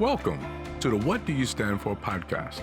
Welcome to the What Do You Stand For podcast.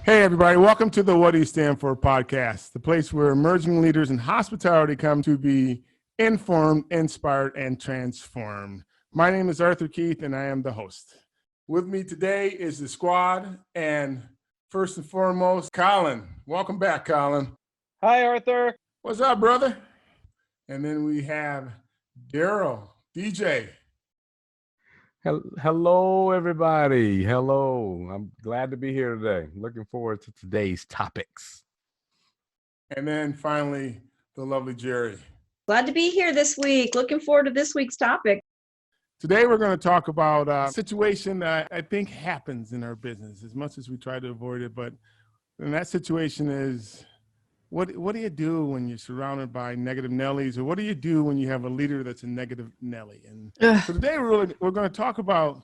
Hey, everybody. Welcome to the What Do You Stand For podcast, the place where emerging leaders in hospitality come to be informed, inspired, and transformed. My name is Arthur Keith, and I am the host. With me today is the squad, and first and foremost, Colin. Welcome back, Colin. Hi, Arthur. What's up, brother? And then we have Daryl, DJ. Hello, everybody. Hello. I'm glad to be here today. Looking forward to today's topics. And then finally, the lovely Jerry. Glad to be here this week. Looking forward to this week's topic. Today, we're going to talk about a situation that I think happens in our business as much as we try to avoid it. But and that situation is, what do you do when you're surrounded by negative Nellies, or what do you do when you have a leader that's a negative Nelly? And so today, we're going to talk about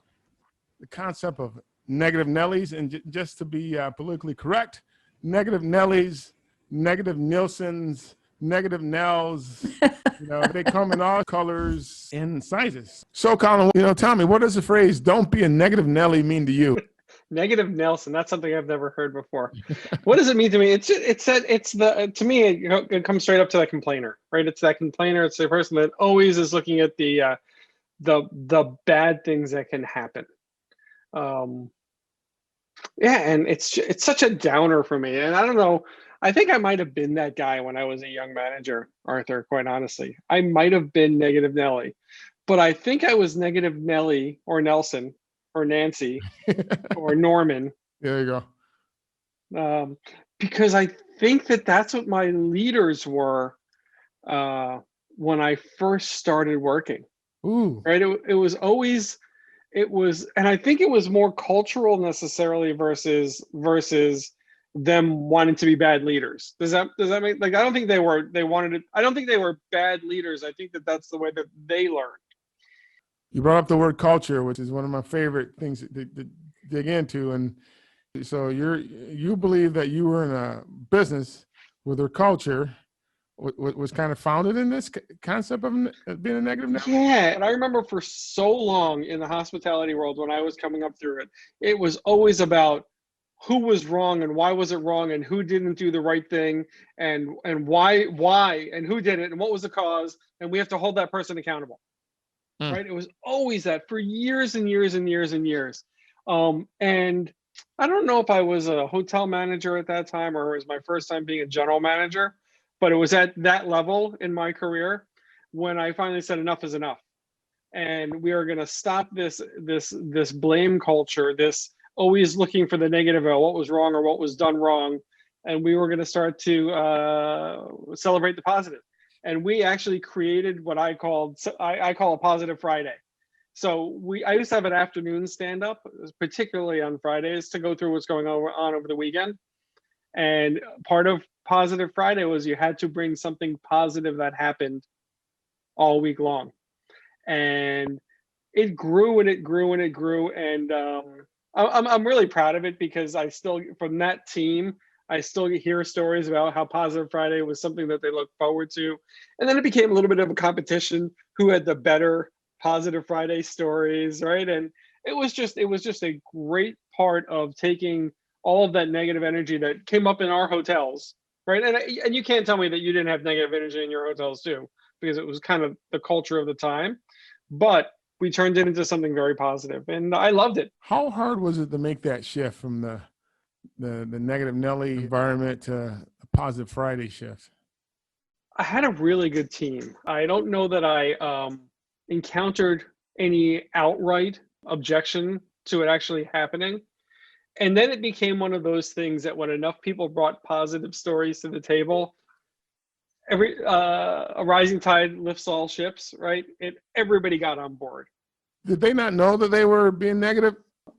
the concept of negative Nellies, and just to be politically correct, negative Nellies, negative Nielsen's, negative Nels, they come in all colors and sizes. So, Colin, tell me, what does the phrase "don't be a negative Nelly" mean to you? Negative Nelson. That's something I've never heard before. What does it mean to me? To me, it comes straight up to that complainer, right? It's that complainer. It's the person that always is looking at the bad things that can happen. And it's such a downer for me. And I don't know. I think I might have been that guy when I was a young manager, Arthur. Quite honestly, I might have been negative Nelly, but I think I was negative Nelly or Nelson or Nancy or Norman. There you go. Because I think that's what my leaders were when I first started working. Ooh. Right. It was, and I think it was more cultural necessarily versus them wanting to be bad leaders. Does that make, I don't think they wanted it. I don't think they were bad leaders. I think that's the way that they learned. You brought up the word culture, which is one of my favorite things to dig into. And so you believe that you were in a business where their culture was kind of founded in this concept of being a negative Nelly? Yeah, and I remember for so long in the hospitality world when I was coming up through it, it was always about who was wrong and why was it wrong and who didn't do the right thing and why and who did it and what was the cause, and we have to hold that person accountable. Right? It was always that for years and years and years and years. And I don't know if I was a hotel manager at that time or it was my first time being a general manager, but it was at that level in my career when I finally said enough is enough. And we are going to stop this blame culture, this always looking for the negative of what was wrong or what was done wrong. And we were going to start to celebrate the positive. And we actually created what I call a positive Friday. So I used to have an afternoon stand-up, particularly on Fridays, to go through what's going on over the weekend. And part of Positive Friday was you had to bring something positive that happened all week long. And it grew and it grew and it grew. And I'm really proud of it because from that team, I still hear stories about how Positive Friday was something that they look forward to. And then it became a little bit of a competition who had the better Positive Friday stories, right? And it was just a great part of taking all of that negative energy that came up in our hotels, right? And you can't tell me that you didn't have negative energy in your hotels too, because it was kind of the culture of the time. But we turned it into something very positive, and I loved it. How hard was it to make that shift from the negative Nelly environment to the Positive Friday shift? I had a really good team. I don't know that I encountered any outright objection to it actually happening. And then it became one of those things that when enough people brought positive stories to the table, a rising tide lifts all ships, right? Everybody got on board. Did they not know that they were being negative?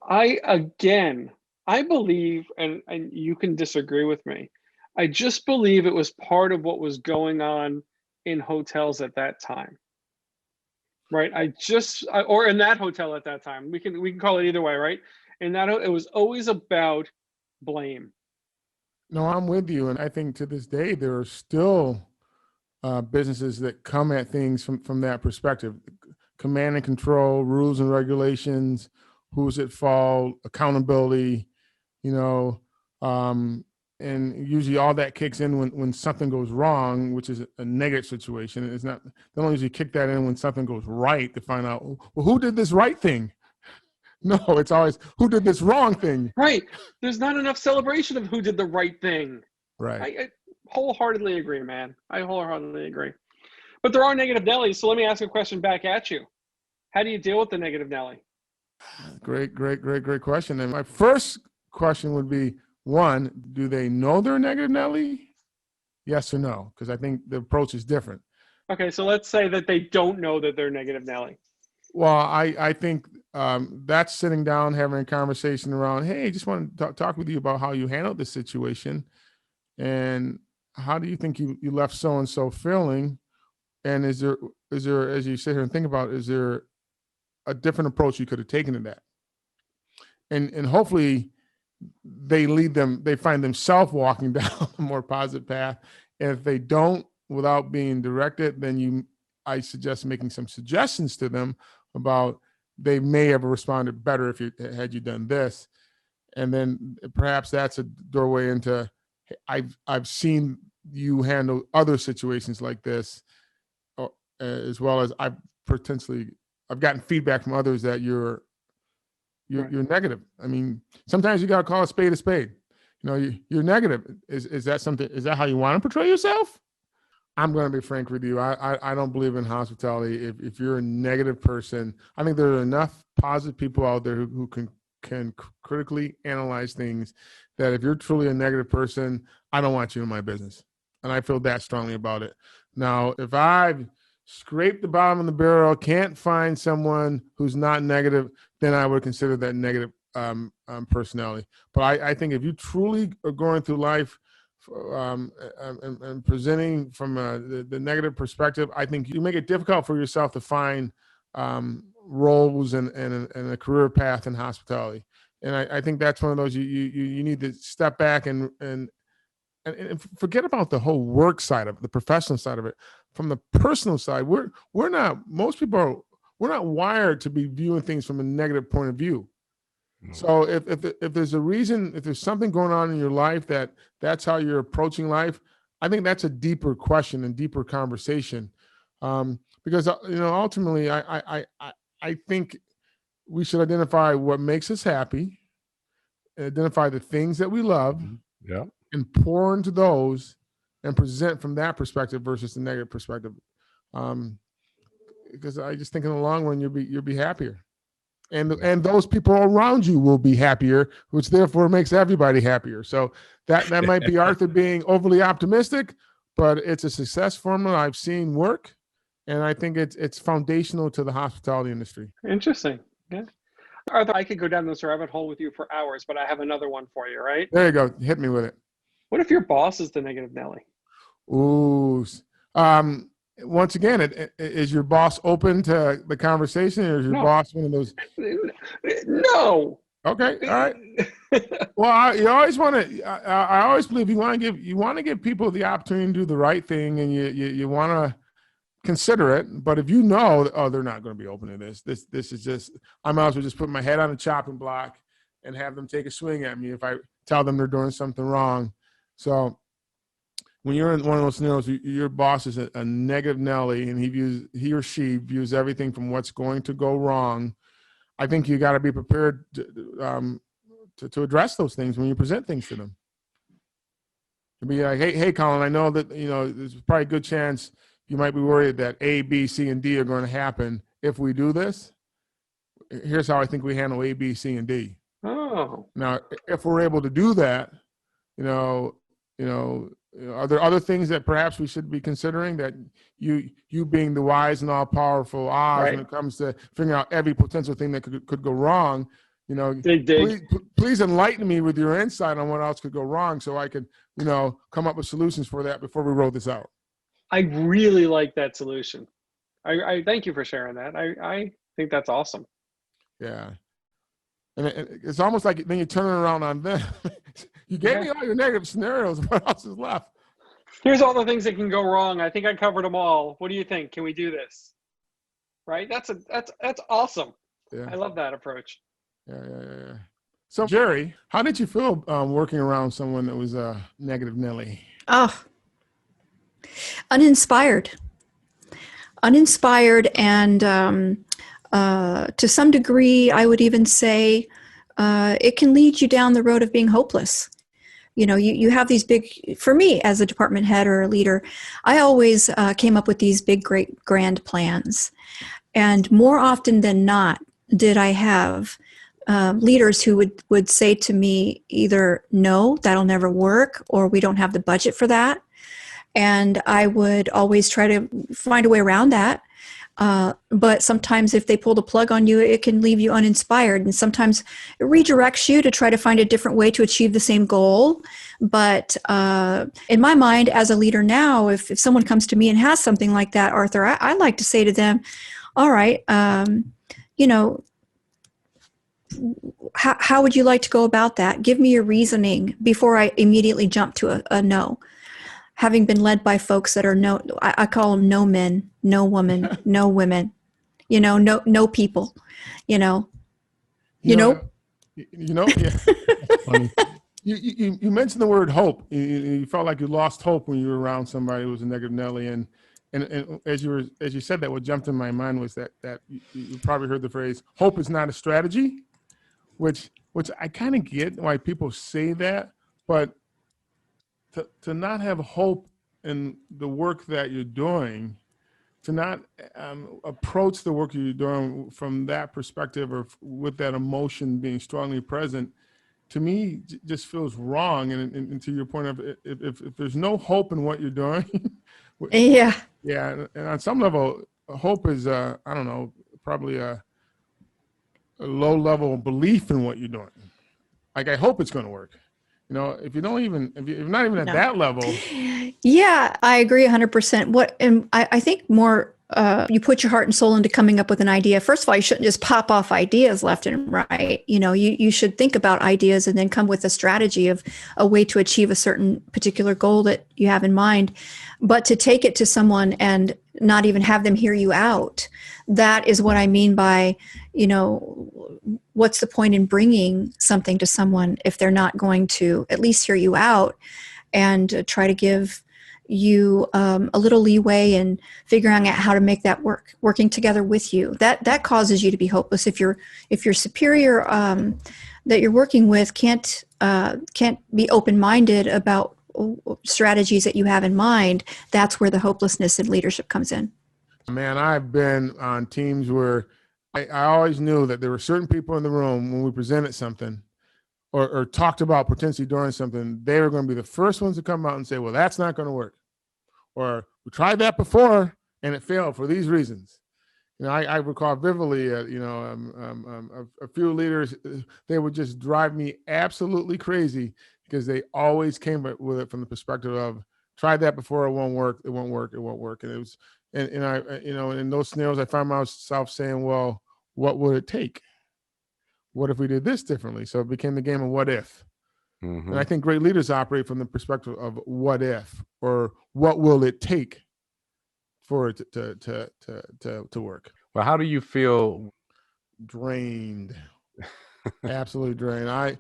I believe, and you can disagree with me, I just believe it was part of what was going on in hotels at that time. Right? Or in that hotel at that time. We can call it either way, right? And that it was always about blame. No, I'm with you. And I think to this day, there are still businesses that come at things from that perspective. Command and control, rules and regulations, who's at fault, accountability, you know, and usually all that kicks in when something goes wrong, which is a negative situation. It's not, they don't usually kick that in when something goes right to find out, well, who did this right thing? No, it's always who did this wrong thing. Right. There's not enough celebration of who did the right thing. Right. I wholeheartly agree, man. I wholeheartedly agree. But there are negative Nellies, so let me ask a question back at you. How do you deal with the negative Nelly? Great question. And my first question would be, one, do they know they're negative Nelly? Yes or no? Because I think the approach is different. Okay, so let's say that they don't know that they're negative Nelly. Well, I think that's sitting down, having a conversation around, hey, just want to talk with you about how you handled this situation. And how do you think you left so-and-so feeling? And is there, as you sit here and think about, is there a different approach you could have taken to that? And hopefully they find themselves walking down a more positive path. And if they don't, without being directed, then I suggest making some suggestions to them about they may have responded better if had you done this. And then perhaps that's a doorway into, I've seen you handle other situations like this, as well as I've gotten feedback from others that you're negative. I mean, sometimes you got to call a spade a spade. You know, you're negative. Is that how you want to portray yourself? I'm going to be frank with you. I don't believe in hospitality. If you're a negative person, I think there are enough positive people out there who can critically analyze things that if you're truly a negative person, I don't want you in my business. And I feel that strongly about it. Now, if I've scraped the bottom of the barrel, can't find someone who's not negative, then I would consider that negative personality. But I think if you truly are going through life and presenting from the negative perspective, I think you make it difficult for yourself to find roles and a career path in hospitality. And I think that's one of those you need to step back and forget about the whole work side of it, the professional side of it. From the personal side, we're not wired to be viewing things from a negative point of view. So if there's a reason, if there's something going on in your life that's how you're approaching life, I think that's a deeper question and deeper conversation. Because ultimately, I think we should identify what makes us happy, identify the things that we love, yeah, and pour into those and present from that perspective versus the negative perspective. Because I just think in the long run you'll be happier. And those people around you will be happier, which therefore makes everybody happier. So that might be Arthur being overly optimistic, but it's a success formula I've seen work, and I think it's foundational to the hospitality industry. Interesting. Yeah. Arthur, I could go down this rabbit hole with you for hours, but I have another one for you, right? There you go. Hit me with it. What if your boss is the negative Nelly? Ooh. Once again, is your boss open to the conversation, or is your boss one of those? No. Okay. All right. Well, you always want to. I always believe you want to give people the opportunity to do the right thing, and you want to consider it. But if you know, they're not going to be open to this. This is just. I might as well just put my head on the chopping block and have them take a swing at me if I tell them they're doing something wrong. So when you're in one of those scenarios, your boss is a negative Nelly, and he or she views everything from what's going to go wrong. I think you got to be prepared to address those things when you present things to them. To be like, hey, Colin, I know that there's probably a good chance you might be worried that A, B, C, and D are going to happen if we do this. Here's how I think we handle A, B, C, and D. Oh. Now, if we're able to do that, are there other things that perhaps we should be considering that you being the wise and all powerful Oz right. when it comes to figuring out every potential thing that could go wrong, dig. Please enlighten me with your insight on what else could go wrong so I could, come up with solutions for that before we roll this out. I really like that solution. I thank you for sharing that. I think that's awesome. Yeah. And it's almost like then you turn it around on them. You gave me all your negative scenarios. What else is left? Here's all the things that can go wrong. I think I covered them all. What do you think? Can we do this? Right? That's awesome. Yeah. I love that approach. Yeah. So, Jerry, how did you feel working around someone that was a negative Nelly? Oh, uninspired. And to some degree, I would even say it can lead you down the road of being hopeless. You have these big, for me as a department head or a leader, I always came up with these big, great, grand plans. And more often than not, did I have leaders who would say to me either, no, that'll never work, or we don't have the budget for that. And I would always try to find a way around that. But sometimes if they pull the plug on you, it can leave you uninspired. And sometimes it redirects you to try to find a different way to achieve the same goal. But in my mind, as a leader now, if someone comes to me and has something like that, Arthur, I like to say to them, all right, how would you like to go about that? Give me your reasoning before I immediately jump to a no. Having been led by folks that are I call them no men, no woman, no women, no people, Yeah. That's funny. You mentioned the word hope. You felt like you lost hope when you were around somebody who was a negative Nelly, and as you said that, what jumped in my mind was that you probably heard the phrase "hope is not a strategy," which I kind of get why people say that, but to not have hope in the work that you're doing, to not approach the work you're doing from that perspective or with that emotion being strongly present, to me just feels wrong. And to your point of if there's no hope in what you're doing, Yeah. yeah, and on some level, hope is I don't know, probably a low level belief in what you're doing. Like, I hope it's going to work. If you're not even at that level. Yeah, I agree 100%. I think more, you put your heart and soul into coming up with an idea. First of all, you shouldn't just pop off ideas left and right. You should think about ideas and then come with a strategy of a way to achieve a certain particular goal that you have in mind. But to take it to someone and not even have them hear you out, that is what I mean by, what's the point in bringing something to someone if they're not going to at least hear you out and try to give you a little leeway in figuring out how to make that work, working together with you. That causes you to be hopeless. If your superior that you're working with can't be open-minded about strategies that you have in mind, that's where the hopelessness in leadership comes in. Man, I've been on teams where I always knew that there were certain people in the room when we presented something or talked about potentially doing something, they were going to be the first ones to come out and say, well, that's not going to work. Or we tried that before and it failed for these reasons. I recall vividly, a few leaders, they would just drive me absolutely crazy because they always came with it from the perspective of tried that before, it won't work. And it was, and I, in those scenarios, I found myself saying, well, what would it take? What if we did this differently? So it became the game of what if. Mm-hmm. And I think great leaders operate from the perspective of what if, or what will it take for it to work. Well, how do you feel? Drained. Absolutely drained.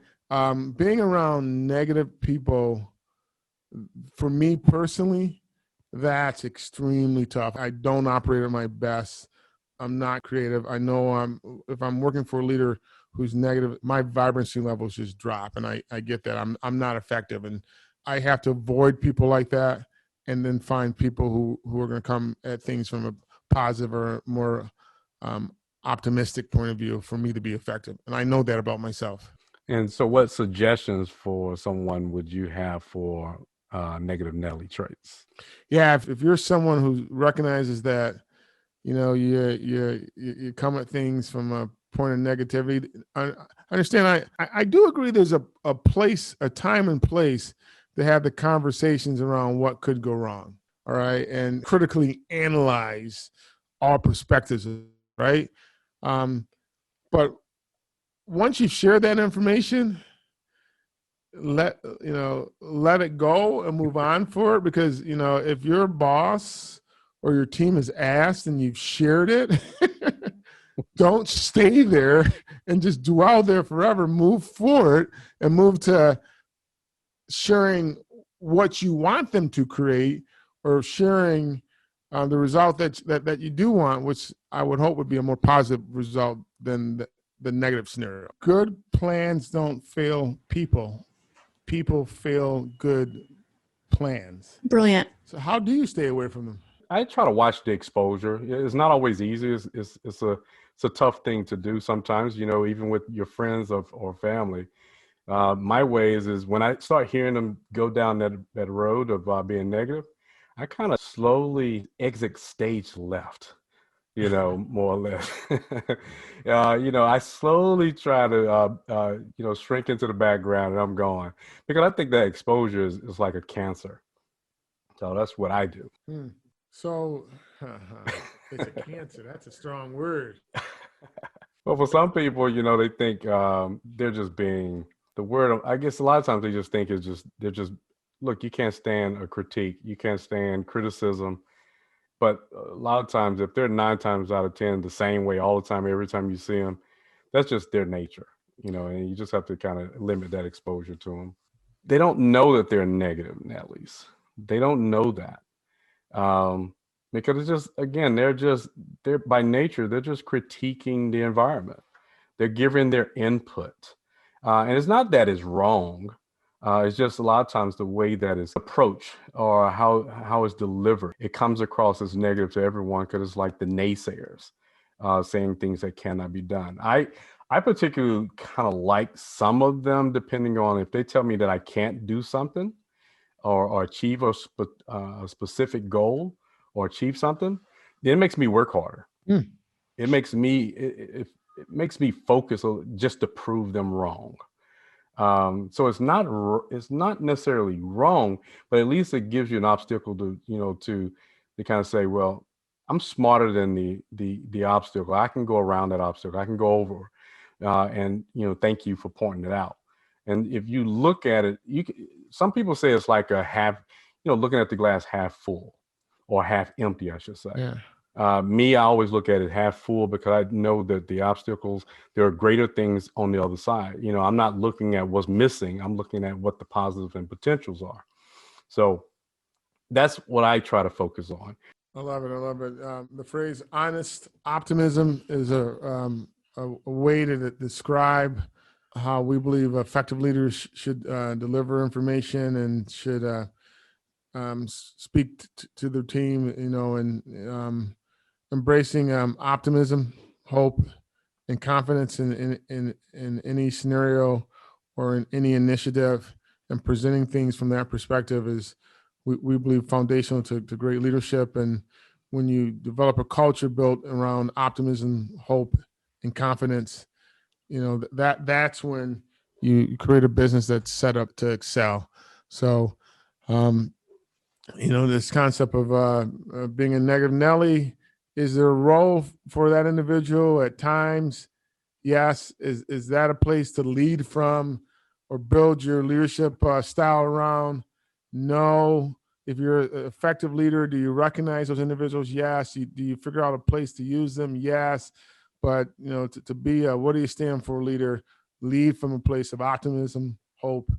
Being around negative people, for me personally, that's extremely tough. I don't operate at my best. I'm not creative. I know if I'm working for a leader who's negative, my vibrancy levels just drop, and I get that. I'm not effective, and I have to avoid people like that, and then find people who are going to come at things from a positive or more optimistic point of view for me to be effective. And I know that about myself. And so what suggestions for someone would you have for negative Nelly traits? Yeah, if you're someone who recognizes that, you come at things from a point of negativity, I understand. I do agree there's a time and place to have the conversations around what could go wrong, all right, and critically analyze all perspectives, right? But once you've shared that information, let it go and move on for it, because if your boss or your team is asked and you've shared it, don't stay there and just dwell there forever. Move forward and move to sharing what you want them to create, or sharing the result that you do want, which I would hope would be a more positive result than the negative scenario. Good plans don't fail people. People fail good plans. Brilliant. So how do you stay away from them? I try to watch the exposure. It's not always easy. It's a tough thing to do sometimes, even with your friends or family. My ways is when I start hearing them go down that road of being negative, I kind of slowly exit stage left, more or less. I slowly try to, shrink into the background, and I'm gone, because I think that exposure is like a cancer. So that's what I do. So it's a cancer. That's a strong word. Well, for some people, they think they're just being the word. I guess a lot of times they just think they're just, look, you can't stand a critique. You can't stand criticism. But a lot of times, if they're 9 times out of 10 the same way all the time, every time you see them, that's just their nature, and you just have to kind of limit that exposure to them. They don't know that they're negative Nellies. They don't know that. Because it's just, again, they're by nature, they're just critiquing the environment. They're giving their input. And it's not that it's wrong. It's just a lot of times the way that it's approached or how it's delivered, it comes across as negative to everyone, because it's like the naysayers saying things that cannot be done. I particularly kind of like some of them, depending on if they tell me that I can't do something or achieve a specific goal or achieve something, then it makes me work harder. It makes me it makes me focus just to prove them wrong. So it's not necessarily wrong, but at least it gives you an obstacle to kind of say, well, I'm smarter than the obstacle. I can go around that obstacle. I can go over, and thank you for pointing it out. And if you look at it, some people say it's like a half, looking at the glass half full or half empty, I should say. Yeah. I always look at it half full, because I know that the obstacles, there are greater things on the other side. I'm not looking at what's missing. I'm looking at what the positives and potentials are. So that's what I try to focus on. I love it. The phrase honest optimism is a way to describe how we believe effective leaders should deliver information and should speak to their team, and embracing optimism, hope, and confidence in any scenario or in any initiative, and presenting things from that perspective is, we believe, foundational to great leadership. And when you develop a culture built around optimism, hope, and confidence, that's when you create a business that's set up to excel. So, this concept of being a negative Nelly, is there a role for that individual at times? Yes. Is that a place to lead from or build your leadership style around? No. If you're an effective leader, do you recognize those individuals? Yes. Do you figure out a place to use them? Yes. But, to be a what do you stand for leader, lead from a place of optimism, hope,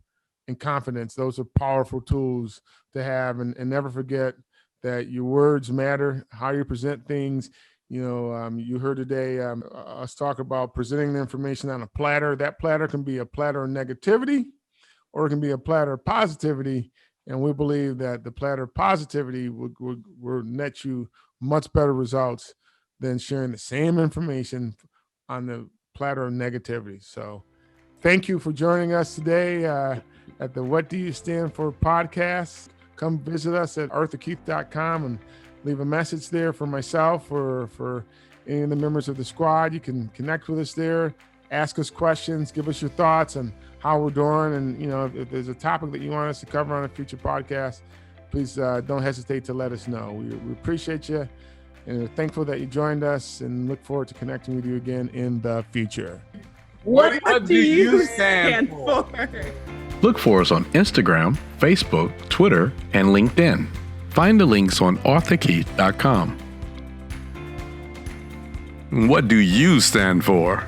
and confidence. Those are powerful tools to have. And never forget that your words matter, how you present things. You heard today us talk about presenting the information on a platter. That platter can be a platter of negativity, or it can be a platter of positivity. And we believe that the platter of positivity will net you much better results than sharing the same information on the platter of negativity. So thank you for joining us today at the What Do You Stand For podcast. Come visit us at arthurkeith.com and leave a message there for myself or for any of the members of the squad. You can connect with us there, ask us questions, give us your thoughts on how we're doing. And, if there's a topic that you want us to cover on a future podcast, please don't hesitate to let us know. We appreciate you, and we're thankful that you joined us, and look forward to connecting with you again in the future. What do you stand for? Look for us on Instagram, Facebook, Twitter, and LinkedIn. Find the links on authorkeith.com. What do you stand for?